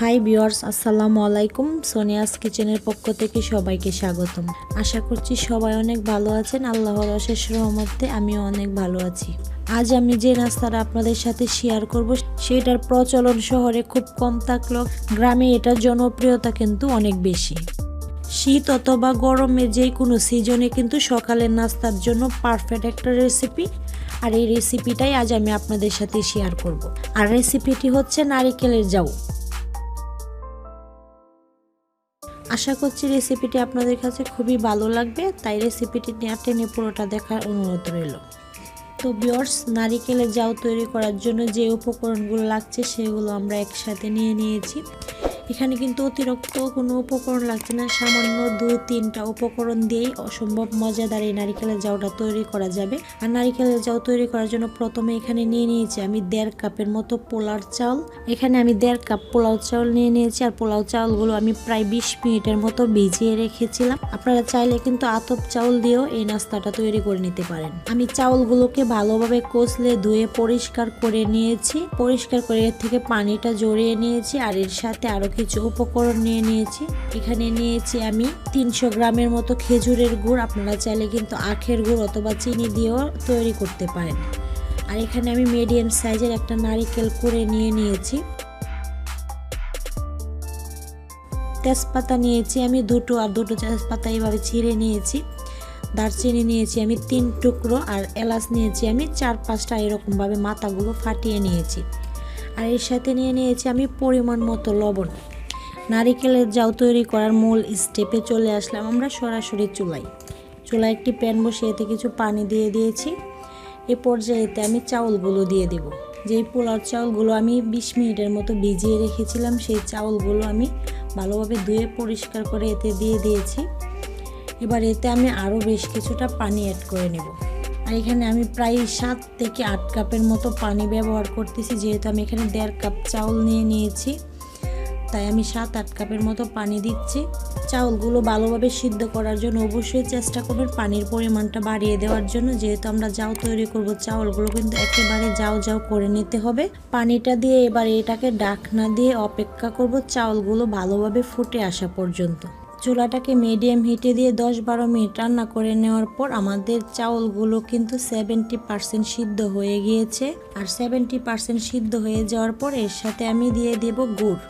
Hi viewers, আসসালামু আলাইকুম। সোনিয়াস কিচেনের পক্ষ থেকে সবাইকে স্বাগতম। আশা করছি সবাই অনেক ভালো আছেন। আল্লাহর অশেষ রহমতে আমিও অনেক ভালো আছি। আজ আমি যে নাস্তাটা আপনাদের সাথে শেয়ার করব সেটার প্রচলন শহরে খুব কম থাকলেও গ্রামে এটার জনপ্রিয়তা কিন্তু অনেক বেশি। শীত অথবা গরমে যে কোনো সিজনে কিন্তু সকালের নাস্তার জন্য পারফেক্ট একটা রেসিপি। আর এই রেসিপিটাই আজ আমি আপনাদের সাথে শেয়ার করব। আর রেসিপিটি হচ্ছে নারিকেলের জাউ। আশা করছি রেসিপিটি আপনাদের কাছে খুবই ভালো লাগবে, তাই রেসিপিটি না টেনে পুরোটা দেখার অনুরোধ রইল। তো ভিউয়ার্স, নারিকেলের জাউ তৈরি করার জন্য যে উপকরণগুলো লাগছে সেগুলো আমরা একসাথে নিয়ে নিয়েছি। এখানে কিন্তু অতিরিক্ত কোনো উপকরণ লাগছে না, সামান্য 2-3টা উপকরণ দিয়েই অসম্ভব মজাদার এই নারিকেলের জাউটা তৈরি করা যাবে। আর নারিকেলের জাউ তৈরি করার জন্য প্রথমে এখানে নিয়ে নিয়েছি আমি 1.5 কাপের মতো পোলার চাউল। এখানে আমি 1.5 কাপ পোলাও চাউল নিয়ে নিয়েছি। আর পোলাও চাউলগুলো আমি প্রায় 20 মিনিটের মতো ভিজিয়ে রেখেছিলাম। আপনারা চাইলে কিন্তু আতপ চাউল দিয়েও এই নাস্তাটা তৈরি করে নিতে পারেন। আমি চাউলগুলোকে ভালোভাবে কষলে ধুয়ে পরিষ্কার করে নিয়েছি। পরিষ্কার করে এর থেকে পানিটা ঝরিয়ে নিয়েছি। আর এর সাথে আরো কিছু উপকরণ নিয়ে নিয়েছি। এখানে নিয়েছি আমি 300 গ্রামের মতো খেজুরের গুড়। আপনারা চাইলে কিন্তু আখের গুড় অথবা চিনি দিয়েও তৈরি করতে পারেন। আর এখানে আমি মিডিয়াম সাইজের একটা নারিকেল কুড়ে নিয়ে নিয়েছি। তেজপাতা নিয়েছি আমি 2টো, আর 2টো তেজপাতা এইভাবে ছিঁড়ে নিয়েছি। দারচিনি নিয়েছি আমি 3 টুকরো, আর এলাচ নিয়েছি আমি 4-5টা, এরকমভাবে মাথাগুলো ফাটিয়ে নিয়েছি। আর এর সাথে নিয়ে নিয়েছি আমি পরিমাণ মতো লবণ। নারিকেলের জাউ তৈরি করার মূল স্টেপে চলে আসলাম আমরা সরাসরি চুলায় একটি প্যান বসিয়ে এতে কিছু পানি দিয়ে দিয়েছি। এ পর্যায়েতে আমি চাউলগুলো দিয়ে দেব। যেই পোলাও চাউলগুলো আমি 20 মিনিটের মতো ভিজিয়ে রেখেছিলাম সেই চাউলগুলো আমি ভালোভাবে ধুয়ে পরিষ্কার করে এতে দিয়ে দিয়েছি। এবার এতে আমি আরও বেশ কিছুটা পানি অ্যাড করে নেব। আর এখানে আমি প্রায় 7 থেকে 8 কাপের মতো পানি ব্যবহার করতেছি। যেহেতু আমি এখানে 1.5 কাপ চাউল নিয়ে নিয়েছি, তাই আমি 7-8 কাপের মতো পানি দিচ্ছি। চাউলগুলো ভালোভাবে সিদ্ধ করার জন্য অবশ্যই চেষ্টা করবেন পানির পরিমাণটা বাড়িয়ে দেওয়ার জন্য। যেহেতু আমরা জাউ তৈরি করব, চাউলগুলো কিন্তু একেবারে জাউ করে নিতে হবে। পানিটা দিয়ে এবার এটাকে ঢাকনা দিয়ে অপেক্ষা করব চাউলগুলো ভালোভাবে ফুটে আসা পর্যন্ত। চুলাটাকে মিডিয়াম হিটে দিয়ে 10-12 মিনিট রান্না করে নেওয়ার পর আমাদের চাউলগুলো কিন্তু 70% সিদ্ধ হয়ে গিয়েছে। আর 70% সিদ্ধ হয়ে যাওয়ার পর এর সাথে আমি দিয়ে দেব গুড়।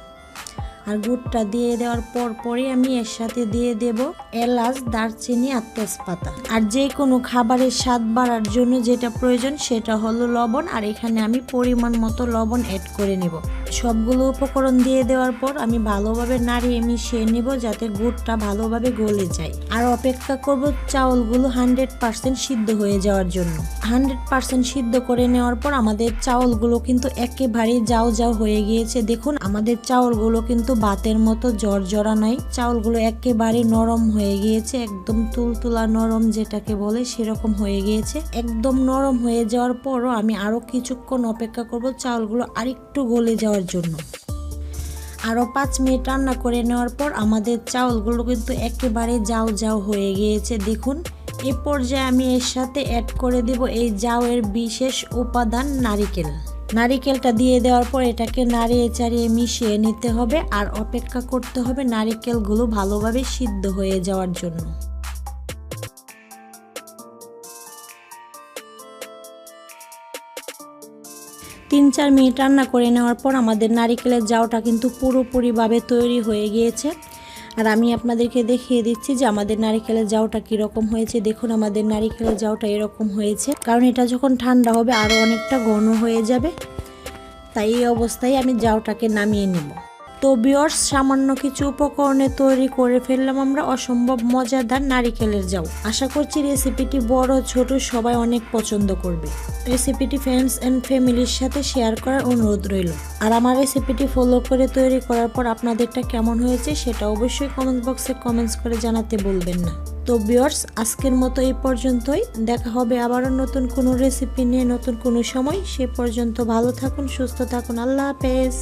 আর গুড়টা দিয়ে দেওয়ার পরই আমি এর সাথে দিয়ে দেব এলাচ, দারচিনি আর তেজপাতা। আর যে কোনো খাবারের স্বাদ বাড়ার জন্য যেটা প্রয়োজন সেটা হলো লবণ। আর এখানে আমি পরিমাণ মতো লবণ অ্যাড করে নেব। সবগুলো উপকরণ দিয়ে দেওয়ার পর আমি ভালোভাবে নাড়িয়ে মিশিয়ে নেব যাতে গুড়টা ভালোভাবে গলে যায়। আর অপেক্ষা করব চাউলগুলো 100% সিদ্ধ হয়ে যাওয়ার জন্য। 100% সিদ্ধ করে নেওয়ার পর আমাদের চাউলগুলো কিন্তু একেবারেই জাউ হয়ে গিয়েছে। দেখুন, আমাদের চাউলগুলো কিন্তু ভাতের মতো জড়জড়া নাই। চাউলগুলো একেবারে নরম হয়ে গিয়েছে, একদম তুলতুলা নরম যেটাকে বলে সেরকম হয়ে গিয়েছে। একদম নরম হয়ে যাওয়ার পরও আমি আরো কিছুক্ষণ অপেক্ষা করব চাউলগুলো আরেকটু গলে যাওয়ার জন্য। আরো 5 মিনিট রান্না করে নেওয়ার পর আমাদের চাউলগুলো কিন্তু একেবারে জাউ হয়ে গিয়েছে। দেখুন, এই পর্যায়ে আমি এর সাথে অ্যাড করে দেব এই জাউয়ের বিশেষ উপাদান নারিকেলটা দিয়ে দেওয়ার পর এটাকে নাড়িয়ে চাড়িয়ে মিশিয়ে নিতে হবে। আর অপেক্ষা করতে হবে নারিকেলগুলো ভালোভাবে সিদ্ধ হয়ে যাওয়ার জন্য। 3-4 মিনিট রান্না করে নেওয়ার পর আমাদের নারিকেলের জাউটা কিন্তু পুরোপুরিভাবে তৈরি হয়ে গিয়েছে। আর আমি আপনাদেরকে দেখিয়ে দিচ্ছি যে আমাদের নারিকেলের জাউটা কীরকম হয়েছে। দেখুন, আমাদের নারিকেলের জাউটা এরকম হয়েছে, কারণ এটা যখন ঠান্ডা হবে আরও অনেকটা ঘন হয়ে যাবে। তাই এই অবস্থায় আমি জাউটাকে নামিয়ে নেব। তো ভিউয়ার্স, সামান্য কিছু উপকরণে তৈরি করে ফেললাম আমরা অসম্ভব মজাদার নারিকেলের জাউ। আশা করছি রেসিপিটি বড় ছোট সবাই অনেক পছন্দ করবে। রেসিপিটি ফ্রেন্ডস অ্যান্ড ফ্যামিলির সাথে শেয়ার করার অনুরোধ রইল। আর আমার রেসিপিটি ফলো করে তৈরি করার পর আপনাদেরটা কেমন হয়েছে সেটা অবশ্যই কমেন্ট বক্সে কমেন্টস করে জানাতে বলবেন না। তো ভিউয়ার্স, আজকের মতো এই পর্যন্তই। দেখা হবে আবারও নতুন কোনো রেসিপি নিয়ে নতুন কোনো সময়। সে পর্যন্ত ভালো থাকুন, সুস্থ থাকুন। আল্লাহ হাফেজ।